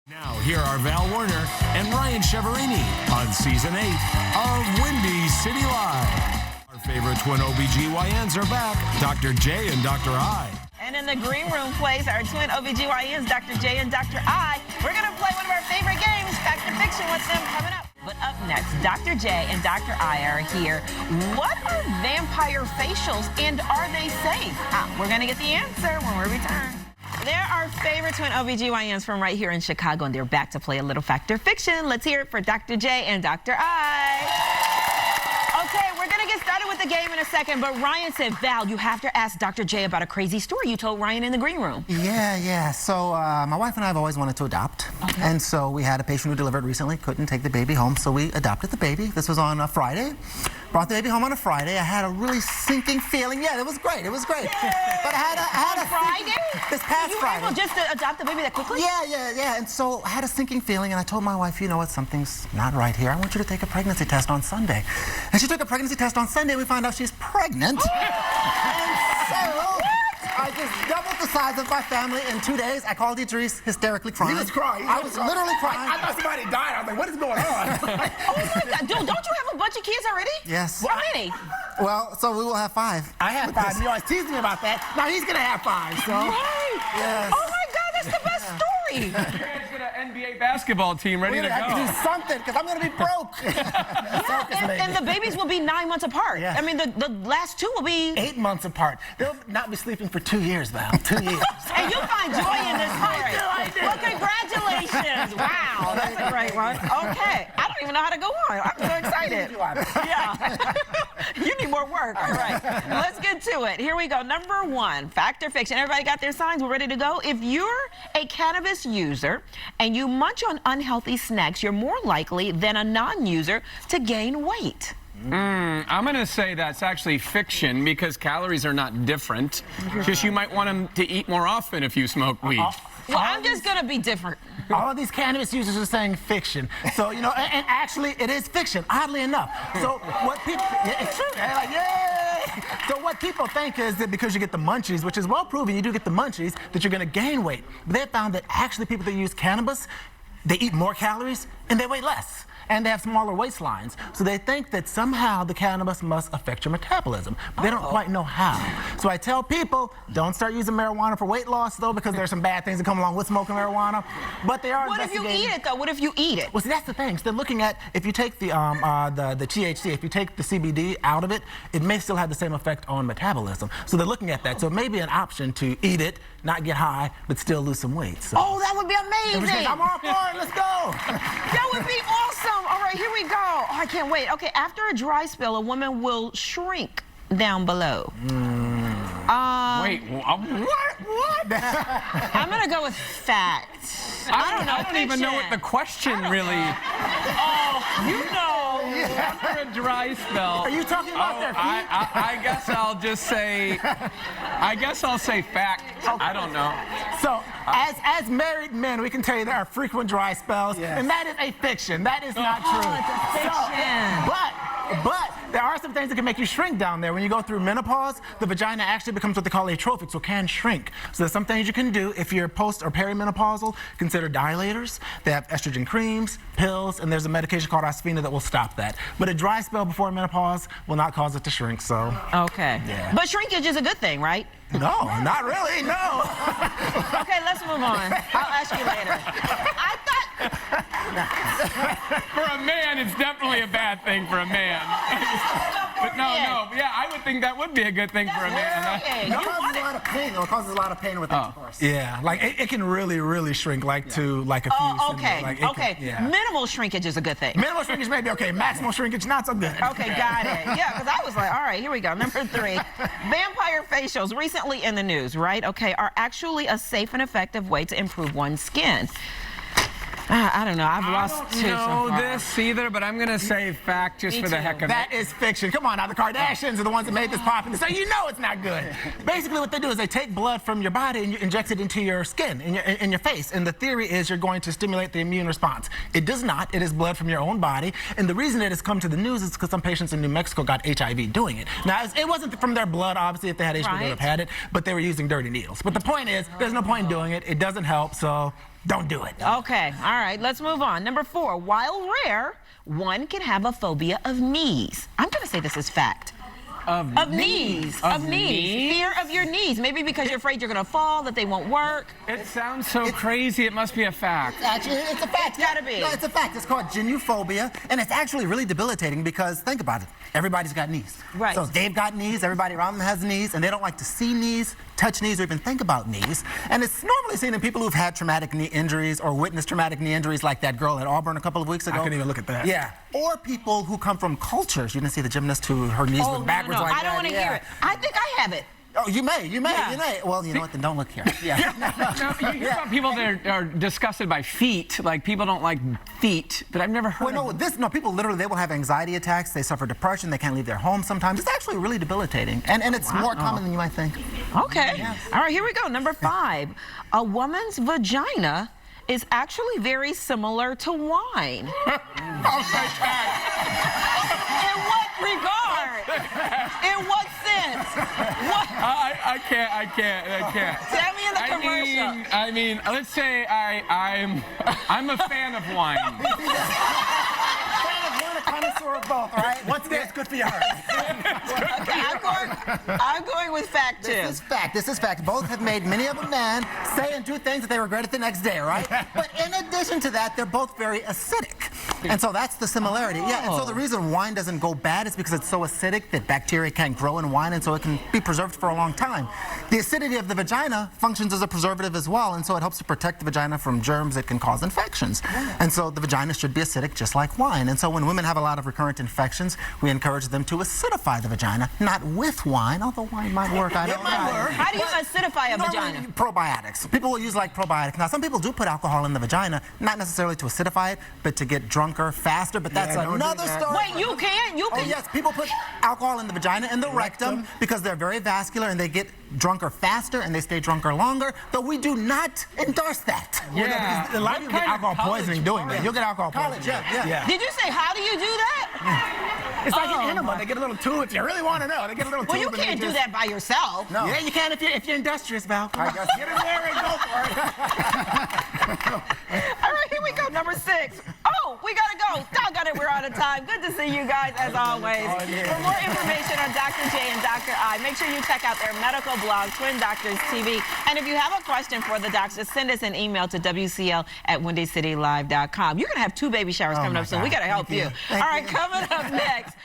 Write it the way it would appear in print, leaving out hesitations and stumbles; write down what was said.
Now, here are Val Warner and Ryan Cheverini on Season 8 of Windy City Live. Our favorite twin OBGYNs are back, Dr. J and Dr. I. And in the green room plays our twin OBGYNs, Dr. J and Dr. I. We're going to play one of our favorite games, Fact or Fiction, with them coming up. But up next, Dr. J and Dr. I are here. What are vampire facials and are they safe? We're going to get the answer when we return. They're our favorite twin OBGYNs from right here in Chicago, and they're back to play a little Fact or Fiction. Let's hear it for Dr. J and Dr. I. Okay, we're going to get started with the game in a second, but Ryan said, Val, you have to ask Dr. J about a crazy story you told Ryan in the green room. Yeah. So my wife and I have always wanted to adopt. Okay. And so we had a patient who delivered recently, couldn't take the baby home, so we adopted the baby. This was on a Friday. Brought the baby home on a Friday. I had a really sinking feeling. Yeah, it was great. Yay! But I had a Friday? This past Friday. You were able just to adopt the baby that quickly? Yeah. And so I had a sinking feeling, and I told my wife, you know what, something's not right here. I want you to take a pregnancy test on Sunday. And she took a pregnancy test on Sunday. We found out she's pregnant. And so I just doubled the size of my family in 2 days. I called Idris, hysterically crying. He was crying. I was literally crying. I thought somebody died. I was like, what is going on? Oh my God, dude, don't you have a bunch of kids already? Yes. How many? Well, so we will have 5. I have 5. You always teased me about that. Now he's going to have 5, so. Right. Yes. Oh my God, that's the best story. You guys get an NBA basketball team ready to I have to go. do something, because I'm going to be broke. And the babies will be 9 months apart. Yeah. I mean, the last 2 will be... 8 months apart. They'll not be sleeping for 2 years, Val. 2 years. And you'll find joy in this story. I do. Well, congratulations. Wow, that's a great one. Okay, I don't even know how to go on. I'm so excited. Yeah. You need more work. All right, let's get to it. Here we go. Number 1, fact or fiction. Everybody got their signs? We're ready to go? If you're a cannabis user and you munch on unhealthy snacks, you're more likely than a non-user to gain weight. I'm going to say that's actually fiction because calories are not different. Just you might want them to eat more often if you smoke weed. Well, I'm just going to be different. All of these cannabis users are saying fiction. So, you know, and actually it is fiction, oddly enough. So what people, it's true. They're like, yay! So what people think is that because you get the munchies, which is well proven, you do get the munchies, that you're going to gain weight. But they found that actually people that use cannabis, they eat more calories and they weigh less. And they have smaller waistlines. So they think that somehow the cannabis must affect your metabolism. But they don't quite know how. So I tell people, don't start using marijuana for weight loss, though, because there's some bad things that come along with smoking marijuana. But they are What if you eat it, though? What if you eat it? Well, see, that's the thing. So they're looking at, if you take the THC, if you take the CBD out of it, it may still have the same effect on metabolism. So they're looking at that. So it may be an option to eat it, not get high, but still lose some weight. So. Oh, that would be amazing. I'm all for it. Let's go. That would be awesome. All right, here we go. Oh, I can't wait. Okay, after a dry spell, a woman will shrink down below. Wait, what? I'm going to go with fact. I don't even know what the question really... Oh, you know, after a dry spell... Are you talking about their feet? I guess I'll just say... I'll say fact. Okay. I don't know. So, as married men, we can tell you there are frequent dry spells, and that is a fiction. That is not true. It's a fiction. But there are some things that can make you shrink down there. When you go through menopause, the vagina actually becomes what they call atrophic, so it can shrink. So there's some things you can do if you're post or perimenopausal. Consider dilators. They have estrogen creams, pills, and there's a medication called Osphena that will stop that. But a dry spell before menopause will not cause it to shrink, so. Okay. Yeah. But shrinkage is a good thing, right? No, not really, no. Okay, let's move on. I'll ask you later. I thought... For a man, it's definitely a bad thing for a man. But no, I would think that would be a good thing for a man. It causes a lot of pain. It causes a lot of pain with intercourse. Yeah, like it can really shrink, like to like a few. Oh, okay. Like Minimal shrinkage is a good thing. Minimal shrinkage may be okay. Maximal shrinkage, not so good. Okay, got it. Yeah, because I was like, all right, here we go. Number 3. Vampire facials, recently in the news, right? Okay, are actually a safe and effective way to improve one's skin. I don't know. I've lost 2 so far. I don't know this either, but I'm going to say fact just for the heck of it. That is fiction. Come on now, the Kardashians are the ones that made this popular, so you know it's not good. Basically what they do is they take blood from your body and you inject it into your skin, in your face. And the theory is you're going to stimulate the immune response. It does not. It is blood from your own body. And the reason it has come to the news is because some patients in New Mexico got HIV doing it. Now, it wasn't from their blood, obviously. If they had HIV, they would have had it. But they were using dirty needles. But the point is, there's no point in doing it. It doesn't help, so... don't do it. Okay, all right, let's move on. Number 4, while rare, one can have a phobia of knees. I'm going to say this is fact. Of knees. Fear of your knees. Maybe because you're afraid you're going to fall, that they won't work. It sounds so crazy. It must be a fact. Actually, it's a fact. It's gotta be. No, it's a fact. It's called gynophobia, and it's actually really debilitating because, think about it, everybody's got knees. Right. So they've got knees, everybody around them has knees, and they don't like to see knees, touch knees, or even think about knees. And it's normally seen in people who've had traumatic knee injuries or witnessed traumatic knee injuries like that girl at Auburn a couple of weeks ago. I couldn't even look at that. Yeah. Or people who come from cultures. You didn't see the gymnast who her knees went backwards like that. I don't want to hear it. I think I have it. Oh, you may. Yeah. Well, you know what, then don't look here. Yeah. No, you hear about people that are disgusted by feet. Like, people don't like feet, but I've never heard of people literally, they will have anxiety attacks, they suffer depression, they can't leave their home sometimes. It's actually really debilitating, and it's more common than you might think. Okay. Yes. All right, here we go. Number 5, a woman's vagina is actually very similar to wine. In what regard? In what sense? What? I can't. Tell me in the commercial. I mean, let's say I'm a fan of wine. Connoisseur of both, all right? What's there is good for your heart. Okay, I'm going with fact 2. This is fact. Both have made many of a man say and do things that they regret it the next day, right? But in addition to that, they're both very acidic. And so that's the similarity. Yeah, and so the reason wine doesn't go bad is because it's so acidic that bacteria can't grow in wine, and so it can be preserved for a long time. The acidity of the vagina functions as a preservative as well, and so it helps to protect the vagina from germs that can cause infections. And so the vagina should be acidic just like wine. And so when women have a lot of recurrent infections, we encourage them to acidify the vagina, not with wine, although wine might work. I don't know. How do you acidify a vagina? Probiotics. People will use like probiotics. Now, some people do put alcohol in the vagina, not necessarily to acidify it, but to get drunker faster. But that's another story. Wait, you can? Oh, yes. People put alcohol in the vagina and the rectum because they're very vascular and they get drunker faster and they stay drunker longer, though we do not endorse that. Yeah. A lot of people get alcohol poisoning doing that. You'll get alcohol poisoning. Yeah. Did you say, how do you do that? It's like an enema. They get a little tube. If you really want to know, they get a little tube. Well, you can't do that by yourself. No. Yeah, you can if you're industrious, Val. I guess. Get in there and go for it. All right, here we go. Number 6. Oh, we gotta go. Doggone it, we're out of time. Good to see you guys as always. For more information on Dr. J and Dr. I, make sure you check out their medical blog, Twin Doctors TV. And if you have a question for the docs, just send us an email to WCL@WindyCityLive.com. You're gonna have 2 baby showers coming up soon. We gotta help you. All right, coming up next.